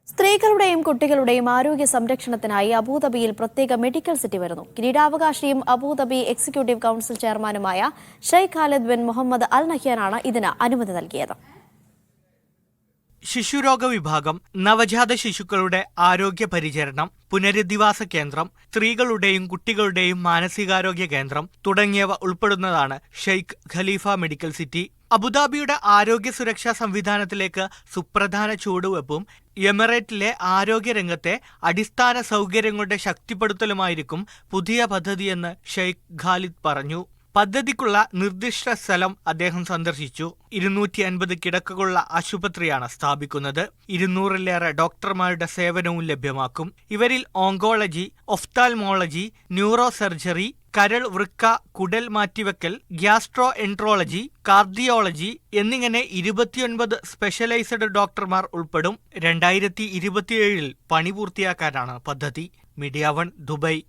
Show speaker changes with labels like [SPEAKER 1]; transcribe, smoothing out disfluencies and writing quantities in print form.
[SPEAKER 1] സ്ത്രീകളുടെയും കുട്ടികളുടെയും ആരോഗ്യ സംരക്ഷണത്തിനായി അബുദാബിയിൽ പ്രത്യേക മെഡിക്കൽ സിറ്റി വരുന്നു. കിരീടാവകാശിയും അബുദാബി എക്സിക്യൂട്ടീവ് കൌൺസിൽ ചെയർമാനുമായ ഷെയ്ഖ് ഖാലിദ് ബിൻ മുഹമ്മദ് അൽ നഹ്യാനാണ് ഇതിന് അനുമതി നൽകിയത്.
[SPEAKER 2] ശിശുരോഗ വിഭാഗം, നവജാത ശിശുക്കളുടെ ആരോഗ്യ പരിചരണം, പുനരധിവാസ കേന്ദ്രം, സ്ത്രീകളുടെയും കുട്ടികളുടെയും മാനസികാരോഗ്യ കേന്ദ്രം തുടങ്ങിയവ ഉൾപ്പെടുന്നതാണ് ഷെയ്ഖ് ഖലീഫ മെഡിക്കൽ സിറ്റി. അബുദാബിയുടെ ആരോഗ്യ സുരക്ഷാ സംവിധാനത്തിലേക്ക് സുപ്രധാന ചുവടുവെപ്പും എമിറേറ്റിലെ ആരോഗ്യരംഗത്തെ അടിസ്ഥാന സൗകര്യങ്ങളുടെ ശക്തിപ്പെടുത്തലുമായിരിക്കും പുതിയ പദ്ധതിയെന്ന് ഷെയ്ഖ് ഖാലിദ് പറഞ്ഞു. പദ്ധതിക്കുള്ള നിർദ്ദിഷ്ട സ്ഥലം അദ്ദേഹം സന്ദർശിച്ചു. 250 കിടക്കകളുള്ള ആശുപത്രിയാണ് സ്ഥാപിക്കുന്നത്. 200-ലേറെ ഡോക്ടർമാരുടെ സേവനവും ലഭ്യമാക്കും. ഇവരിൽ ഓങ്കോളജി, ഒഫ്താൽമോളജി, ന്യൂറോ സർജറി, കരൾ, വൃക്ക, കുടൽ മാറ്റിവെക്കൽ, ഗ്യാസ്ട്രോ എൻട്രോളജി, കാർഡിയോളജി എന്നിങ്ങനെ 29 സ്പെഷ്യലൈസ്ഡ് ഡോക്ടർമാർ ഉൾപ്പെടും. 2027 പണി പൂർത്തിയാക്കാനാണ് പദ്ധതി. Media 1 Dubai.